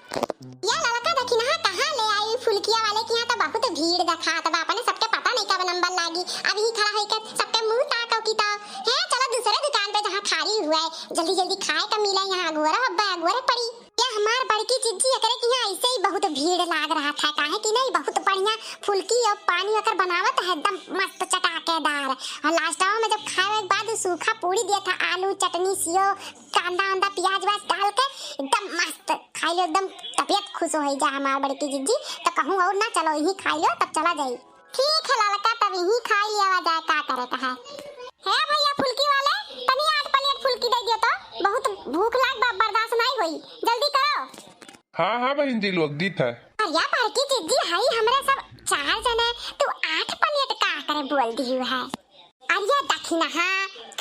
या लड़का देखी ना कहां ले आई फुलकिया वाले के यहां तो बहुत भीड़ देखा तब आपने सबके पता नहीं कब नंबर लागी अभी खड़ा है के सबके मुंह ताको की तो है चलो दूसरे दुकान पे जहां खाली हुआ है जल्दी खाए का मिला यहां गोरा पड़ी या हमार बड़की जिज्जी एकरे के यहां ऐसे ही बहुत भीड़ लाग रहा था काहे कि नहीं बहुत बढ़िया फुलकी और पानी अकर बनावत है एकदम मस्त चटाकेदार और लास्ट में जब खाए के बाद सूखा पूरी दिया था आलू चटनी सियो कांदा प्याज वाज डाल के एकदम मस्त खाई लो एकदम तबीयत खुश हो जा हमार बड़की जिज्जी तो कहूं और ना चलो यही खाई लो तब चला जाई ठीक है लड़का तब यही खाई लिया जाए का करे का है भैया फुलकी वाले तनी 8 प्लेट फुलकी दे दियो तो बहुत भूख लाग बर्दाश्त नहीं हुई जल्दी करो। हाँ बहन जी लोग दी था अरे बड़की जिज्जी हाई हमरे सब 4 जने तू 8 प्लेट का करे बोल दी है अरे दखिना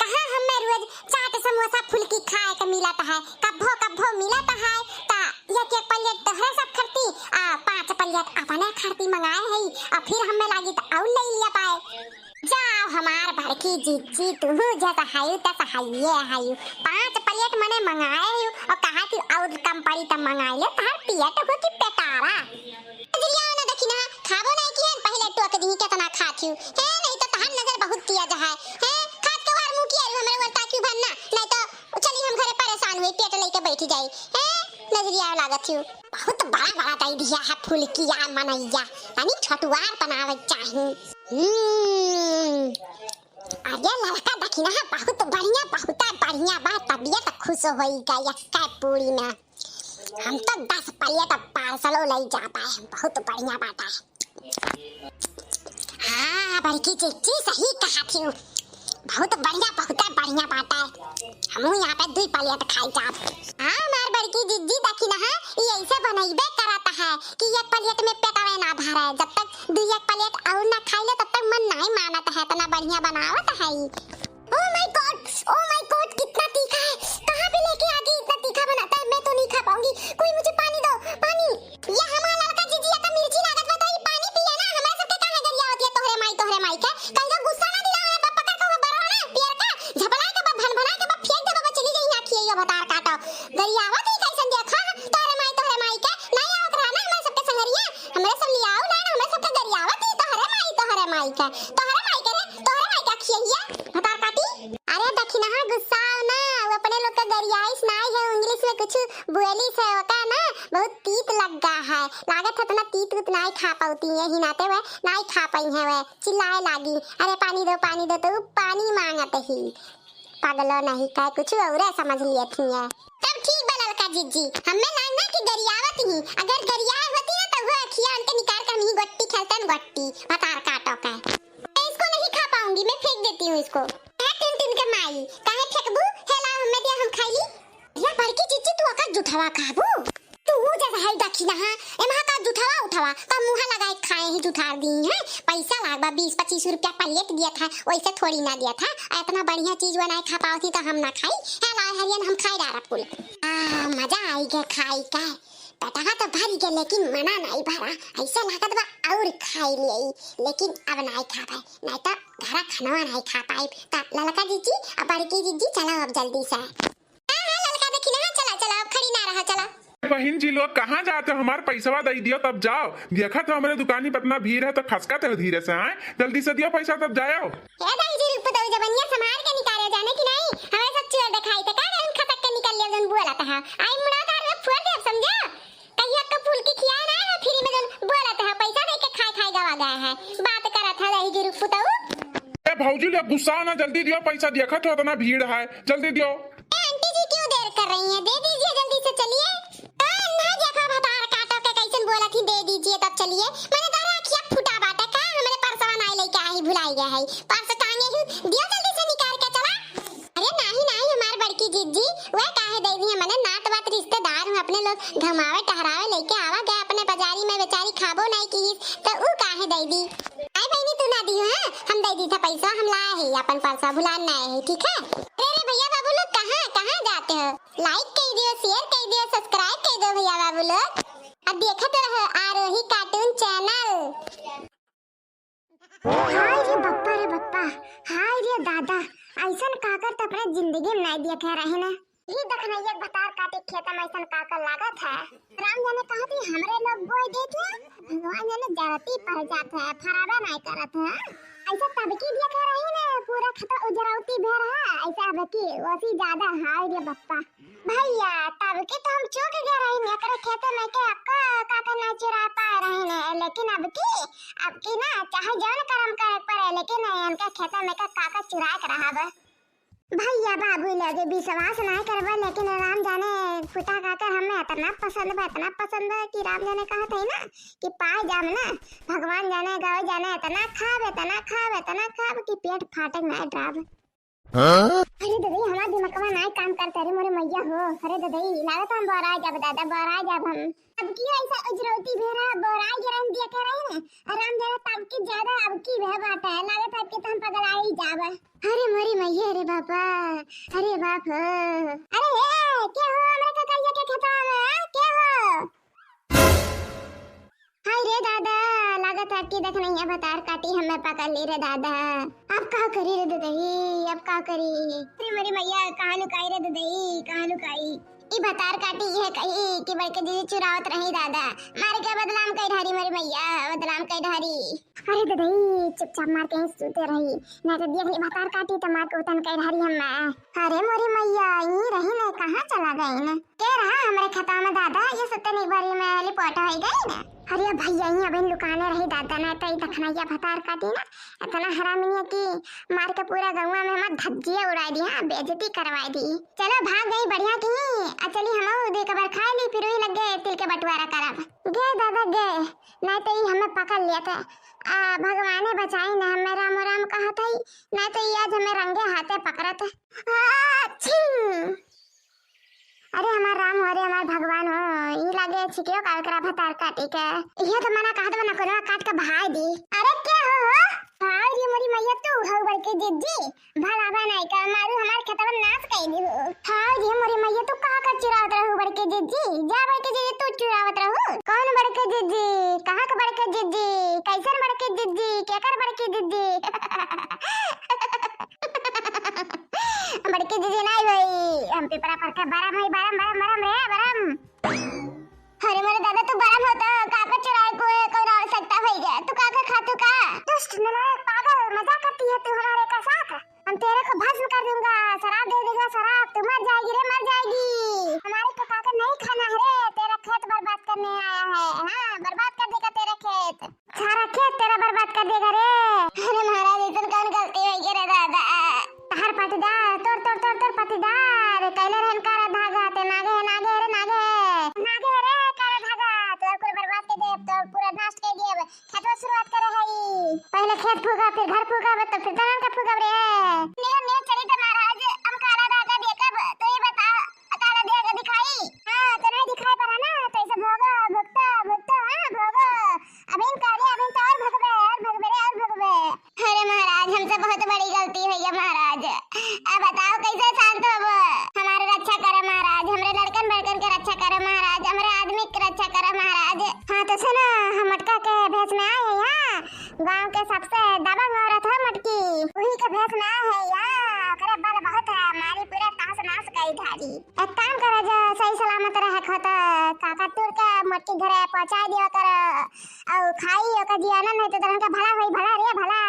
कहां हमें रोज चाट समोसा फुलकी खाए के मिलता है कब्बो मिलता है ता एक प्लेट तोहरे सब खरती 5 प्लेट अपने खरती मंगाए है और फिर हमें लागी तो और ले लिया पाए जाओ हमार बड़की जीजी तू जैसा हायु तैसा हायु 5 प्लेट मने मंगाए हूँ और कहा कि और कम पड़ी तब मंगाई ले तार पियट हो कि पेटारा नजरिया ना देखी ना खाबो नहीं किए पहले टोक दी कितना खाती हूँ है नहीं तो तहन नजर बहुत तेज है खात के बार मुंह किया हमरे बोलता क्यों बनना नहीं तो चली हम घरे परेशान हुई पेट लेके बैठी जाई है नजरिया लागत हूँ बहुत बड़ा बड़ा दई दिया है फूल किया मनैया यानी छटुआर बनावे चाहिए अरे लड़का देखी ना बहुत बढ़िया बात तबीयत खुश होई गई क्या पूरी में हम तो 10 प्लेट पार्सलों ले जाता है बहुत बढ़िया बात है हाँ बड़की चीची सही कहा थी बहुत बढ़िया बात है हम यहाँ पे 2 प्लेट खाई जाब हाँ मार बड़की जिज्जी देखी ना ये ऐसे बनैबे करता है कि 1 प्लेट में पेटवे ना भरे जब तक 2 प्लेट और ना खाई ले तब तक मन नहीं मानता है इतना बढ़िया बनावत है ओह माय गॉड कितना तीखा है कहाँ पे लेके आ गई इतना तीखा बनाता है मैं तो नहीं खा पाऊंगी कोई मुझे पानी दो पानी ये हमारा लड़का जीजी का मिर्ची लागत बताई पानी पिए ना हमारे सबके काहे गरिया होती है तोहरे माई के कहीं तो गुस्सा ना दिला है पापा का को बड़ा ना पियर का झपला के भन भना के फेंक दे बाबा चली गई ना खिए बतार काटो गरियावत ही कैसन देखा तोहरे माई के नहीं आवत रहा ना हमारे सबके संगरिया हमरे सब लियाओ ना हमारे सबके गरियावत ही तोहरे माई के खिए बतार काटी अरे दखिना गुस्सा ना वो अपने लोग का गरियाइश ना है इंग्लिश में कुछ बोली से होता ना बहुत तीत लगा है लागत है ना तीत उतना ही खा पाती है ही नाते हुए नहीं खा पाई है वे चिल्लाए लागी अरे पानी दो तो पानी मांगते ही पागलो नहीं का कुछ और समझ लिए थी है तब ठीक बा लड़का जीजी हमें ना कि गरियावत ही अगर गरियाए होती ना तो वो अखियां उनके निकाल कर नहीं गट्टी खेलतन गट्टी बतार काटो का इसको नहीं खा पाऊंगी मैं फेंक देती हूँ इसको टिन के माई काहे फेंकबू हेला हमें दिया हम खाई ली या बड़की चीची तू आका जुठावा खाबू तू जैसा है दखी ना एमा का जुठावा उठावा का मुंह लगाए खाए ही जुठार दी है पैसा लागबा 20-25 रुपया प्लेट दिया था वैसे थोड़ी ना दिया था इतना बढ़िया चीज बनाए खा पाओ थी तो हम ना खाई हेला हरियन हम खाई डारा फूल मजा आई गया खाई का पटाखा तो भरी के लेकिन मना नहीं भरा ऐसा लागत बा और खाई लिए लेकिन अब नहीं खा पाए नहीं तो घर खाना नहीं खा पाए ता ललका जीजी अब बड़की जीजी चलो अब जल्दी से हां ललका देखी ना चला अब खड़ी ना रहा चला बहन जी लोग कहाँ जाते हो हमारे पैसा दे दियो तब जाओ देखा तो हमारे दुकानी पर इतना भीड़ है तो खसका तो धीरे से आए जल्दी से दियो पैसा तब जाओ ए दाई जी रुक तो जबनिया समार के निकाले जाने की नहीं हमें सब चोर दिखाई थे का हम खटक के निकल ले जन बोला था आई मुड़ादार में फोड़ दे समझा कहिया का फूल की खिया ना फ्री में जन बोला था पैसा दे के खाए गवा गया है बात करा था दाई जी रुक तो ए भौजी लोग गुस्सा ना जल्दी दियो पैसा देखा तो इतना भीड़ है जल्दी दियो आंटी जी क्यों देर कर रही हैं दे दीजिए जल्दी से चलिए ना देखा भतार काटो के कैसन बोला थी दे दीजिए तब चलिए मैंने तारा अखिया फूटा बाटा का हमारे परसवा नहीं लेके आई भुलाई गया है परस टांगे हूं दियो जल्दी से निकाल के चला अरे नहीं हमार बड़की जीजी वह काहे दे दी है मैंने नात बात रिश्तेदार हूं अपने लोग घमावे टहरावे लेके आवा गए अपने बाजारी में बेचारी खाबो नहीं की तो ऊ काहे दे दी आई बहनी तू ना दी है हम दे दी था पैसा हम लाए है अपन परसा भुलान नहीं है ठीक है अरे भैया बाबू लोग कहां जाते हो लाइक कर दियो शेयर कर दियो सब्सक्राइब कर दो भैया बाबू लोग अब देखते रहो आरोही कार्टून चैनल हाय रे बप्पा हाय रे दादा ऐसन काकर तो अपने जिंदगी में नहीं देखे रहे ना ये देखना ये बतार काटे खेत में ऐसन काकर लागत है राम जाने कहा थी हमरे लोग बोई देते भगवान जाने जरती पड़ जाते है फराबा नहीं करत है ऐसा तबकी देखे रही ना पूरा खता उजरौती भे रहा ऐसा बकी वसी ज्यादा हाय रे बप्पा भैया तबकी तो हम चूक गए रही ने करे खेत में के अक्का काका ना चुरा पा रहे ने लेकिन अब की ना चाहे जौन कर्म करे पड़े लेकिन उनका खेत में का काका चुरा के रहा बा भैया बाबू लगे विश्वास नहीं करबा लेकिन राम जाने फुटा काकर हमें इतना पसंद है कि राम जाने कहा थे ना कि पाए जाम ना भगवान जाने गाँव जाने इतना खाब कि पेट फाटक नहीं ड्राब अरे ददी हमारा दिमाग नहीं काम करता रे मोरे मैया हो अरे ददी लागत हम बोरा जब दादा बोरा जब हम अब की ऐसा उजरौती भेरा बोरा जरन दिया कर रहे हैं आराम जरा तब की ज्यादा अब की भे बात है लागत अब के तो हम पगला ही जाबा अरे मोरी मैया रे बाबा अरे बाप अरे हे क्या हो हमरा का कहिया के खेतवा में क्या हो हाय रे दादा लागत काटी देख नहीं है भतार काटी हमें पकड़ ले रे दादा। अब का करी रे ददई, अब का करी? अरे मेरी मैया कहाँ लुकाई रे ददई, कहाँ लुकाई? ई भतार काटी है कही कि बड़के दीदी चुरावत रही दादा। मारे के बदलाम कई ढारी मेरी मैया, बदलाम कई ढारी। अरे ददई चुपचाप मार के सूते रही, नहीं तो देख ली भतार काटी तो मार के उतन कई ढारी हम। अरे मोरी मैया यहीं रही न, कहाँ चला गई न? कह रहा हमारे खाता में दादा ये सुतन एक बारी में लिपट हो गई न। अरे भैया ही अबे लुकाने रही दादा ना तो दखनाइया भतार काटी ना इतना हरामी है कि मार के पूरा गौवा में हमार धज्जियां उड़ा दी, हां बेइज्जती करवा दी। चलो भाग गई बढ़िया की चली हम दे कबर खा ली फिर वही लग गए तिल के बंटवारा करब। गए दादा गए, नहीं तो ये हमें पकड़ लिया था। भगवान बचाई ना हमें राम राम कहा था, नहीं तो ये आज हमें रंगे हाथे पकड़त। अरे हमार राम हो रे हमार भगवान हो, ई लागे छिकियो काल करा भतार काटी के ये तो मना कहत बना कोनो काट के भाई दी। अरे क्या हो हां ये मोरी मैया तू हो बड़के जिज्जी भला बनाई का मारू हमार खेतवा नाश कई दी हो। हां ये मोरी मैया तू कहां का चुरावत रहू बड़के जिज्जी, जा बड़के जिज्जी तू चुरावत रहू। कौन बड़के जिज्जी, कहां का बड़के जिज्जी, कैसन बड़के जिज्जी, केकर बड़के जिज्जी? बड़के जिज्जी नहीं होई हम पेपरा पर के बरम है बरम बरम बरम रे बरम। अरे मेरे दादा तू बरम होता काका चुराए कोई और सकता होइगा, तू काका खातू का? दुष्ट नालायक पागल मजाक करती है तू हमारे का साथ। हम तेरे को भस्म कर दूंगा, शराब दे दूंगा शराब, तू मर जाएगी रे मर जाएगी। हमारे को काका नहीं खाना है रे, तेरा खेत बर्बाद करने आया है। हां बर्बाद कर देगा तेरा खेत, सारा खेत तेरा बर्बाद कर देगा रे। अरे महाराज इतन कौन गलती होई रे दादा? हर पटीदार तोड़ तोड़ तोड़ तोड़ पटीदार कैले रहन का धागा ते नागे नागे रे नागे नागे रे का धागा तोर को बर्बाद के दे तो पूरा नाश कर दिए। खेत शुरुआत करे है पहले खेत फूगा फिर घर फूगा तो फिर दलन का फूगा रे। ने चली तो महाराज हम काला धागा दे कब तो ये बता काला धागा दिखाई? हां तो नहीं दिखाई पड़ा ना तो ऐसे भोगो भुगता भुगता हां भोगो अभी कार्य अभी तो और भगवे रे और भगवे। अरे महाराज हमसे बहुत बड़ी गलती हुई है महाराज, अब बताओ कैसे शांत हो? हमारे रक्षा करो महाराज, हमारे लड़कन बड़कन के रक्षा करो महाराज, हमारे आदमी की रक्षा करो महाराज। हाँ तो सुनो हम मटका के भेष में आए हैं यहाँ, गांव के सबसे दबंग औरत है मटकी, वही के भेष में आए हैं यहाँ। करे बल बहुत है हमारी पूरा तास नाश कई धारी। एक काम करो जो सही सलामत रहे खत काका तुर के मटकी घरे पहुंचा दिया कर और खाई ओका जियाना नहीं तो तरह का भला होई भला रे भला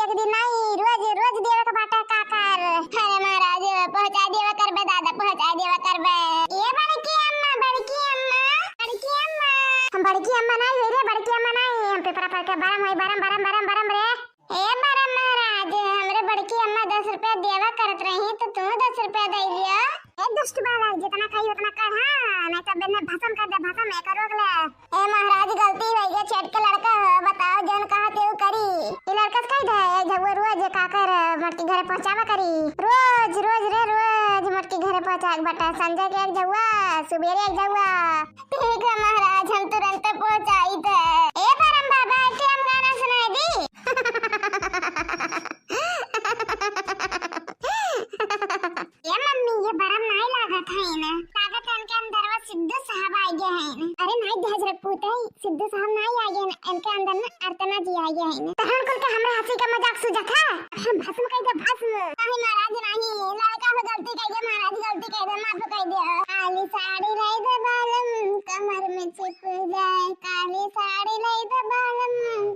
एक दिन नहीं रोज रोज देवे का बाटा काकर। अरे महाराज पहुंचा देवा करबे दादा पहुंचा देवा करबे। ये बड़की अम्मा बड़की अम्मा बड़की अम्मा हम बड़की अम्मा नहीं हुई रे बड़की अम्मा नहीं हम पेपर पर के बरम होई बरम बरम बरम बरम रे। ए बरम महाराज हमरे बड़की अम्मा 10 रुपया देवा करत रही तो तू 10 रुपया दे दिया। ए दुष्ट बाला जितना खाई उतना कर हां नहीं तो बिना भसम कर दे भसम एक रोक ले। ए महाराज गलती हो गई छेट के लड़का बताओ जन कहा ते करी ये लड़का कह दे जब रोज काकर मटकी घरे पहुंचावा करी रोज रोज रे रोज मटकी घरे पहुंचा बटा संजय के एक जौआ सुबेरे एक जौआ। ठीक है महाराज हम तुरंत पहुंचाई थे। ए परम बाबा के हम गाना सुनाई दी। ये मम्मी ये बरम नहीं लगा था इन्हें लागत है इनके अंदर वो सिद्धू साहब आ गए हैं। अरे नहीं दहेज रखूते सिद्धू साहब नहीं आ गए इनके अंदर ना अर्चना जी आ गए हैं। तो हम कुल के हमरा हंसी का मजाक सूझा था हम भस्म कह दे भस्म नहीं महाराज नहीं लड़का में गलती कह दे महाराज गलती कह दे माफ कह दे। काली साड़ी लाई दे बालम कमर में छिप जाए काली साड़ी लाई दे बालम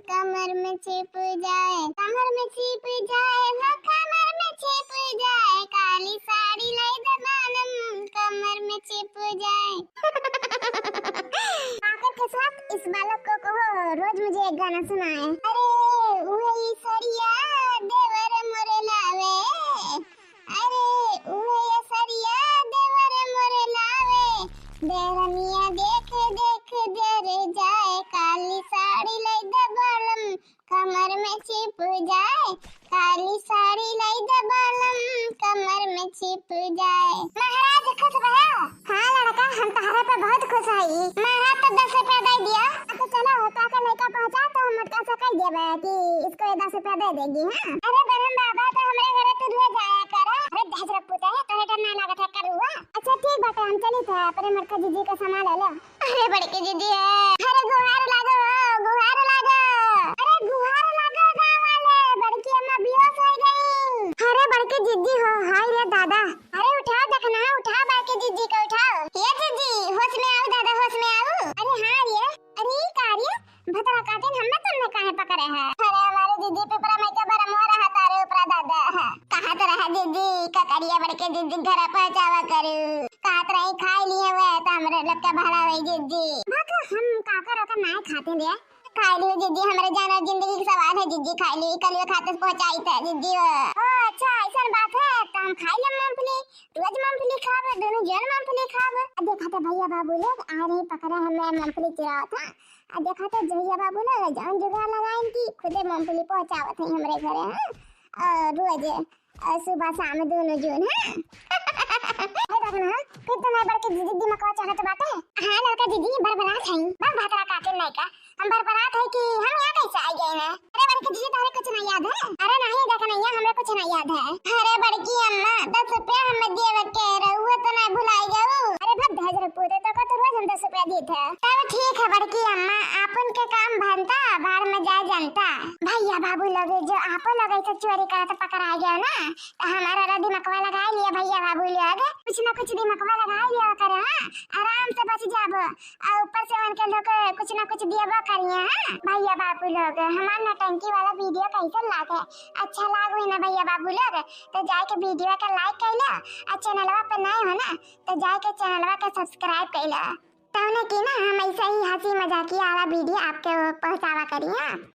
कमर में छिप जाए कमर में छिप जाए वो कमर में छिप जाए काली साड़ी लाई दे बालम कमर में छिप जाए। काका के साथ इस बालक को कहो रोज मुझे एक गाना सुनाए। अरे वही सरिया देवर मोरे लावे अरे वही सरिया देवर मोरे लावे देवनिया देख देख जर जाए काली साड़ी लाई दे बालम कमर में छिप जाए काली साड़ी लाई दे बालम कमर में छिप जाए। महाराज खुश भयो? हाँ लड़का हम तुम्हारे पे बहुत खुश हई। महाराज तो 10 रुपया दे दिया तो चलो काका लड़का पहुंचा तो हम मटका से कह देबे कि इसको 10 रुपया दे देगी। हां अरे बहन बाबा तो हमरे घरे तू रोज आया कर। अरे दहेज रखूते है तो डर ना लागत है करूआ। अच्छा ठीक बात हम चली थे अपने मटका जीजी का सामान ले लो। अरे बड़की जीजी है अरे गुहार लागो गुहार लागो। हमें तुमने काहे पकड़े है? अरे हमारे दीदी पेपरा में के बरा मोरा हता रे ऊपर दादा कहा तो रहा दीदी ककड़िया बढ़ के दीदी घर पहुंचावा करू कहा तो रही खाई लिए हुए तो हमरे लोग का भाड़ा हुई दीदी भाग हम काकर का ना खाते ले खाई लिए दीदी हमारे जाना जिंदगी का सवाल है दीदी खाई लिए कल खाते पहुंचाई था दीदी ओ अच्छा ऐसा बात है तो हम खाई ले मूंगफली रोज मूंगफली खावे दोनों जन मूंगफली खावे देखा तो भैया बाबू लोग आ रही पकड़े हमें मूंगफली चुरावा था देखा तो जहिया बाबू लोग जान जुगाड़ लगाएं कि खुदे मूंगफली पहुंचावत है हमरे घरे हां रोज सुबह शाम दोनों जून है देखना फिर तो मैं बड़ के दीदी दिमाग चाहत बाटे हां लड़का दीदी बरबरात है बस भातरा काटे नहीं का हम बरबरात है कि हम यहाँ कैसे आ गए हैं अरे बड़की दीदी तारे कुछ नहीं याद है अरे नहीं देखा नहीं हमें कुछ नहीं याद है अरे बड़की अम्मा 10 रुपया हम दिए के रहुए तो नहीं भुलाई गए अरे भाई 10 रुपये तो का तो रोज हम 10 रुपया दिए थे तब ठीक है बड़की अम्मा आपन के काम बनता बाहर में जा जानता भैया बाबू लगे जो आप लगे तो चोरी करा तो पकड़ा गया ना तो हमारा रदी मकवा लगा लिया भैया बाबू लोग कुछ ना कुछ दिमकवा लगा लिया करे आराम से बच जाबो और ऊपर से उनके लोग कुछ ना कुछ दिया करिए भैया बाबू लोग हमारा नटंकी वाला वीडियो कैसा लागे अच्छा लागो ना भैया बाबू लोग तो जाके वीडियो का लाइक कैला और चैनलवा पे नए हो ना तो जाके चैनलवा का सब्सक्राइब कैला ताने की ना हम ऐसा ही हंसी मजाकिया वाला वीडियो आपके पहुंचावा करिए।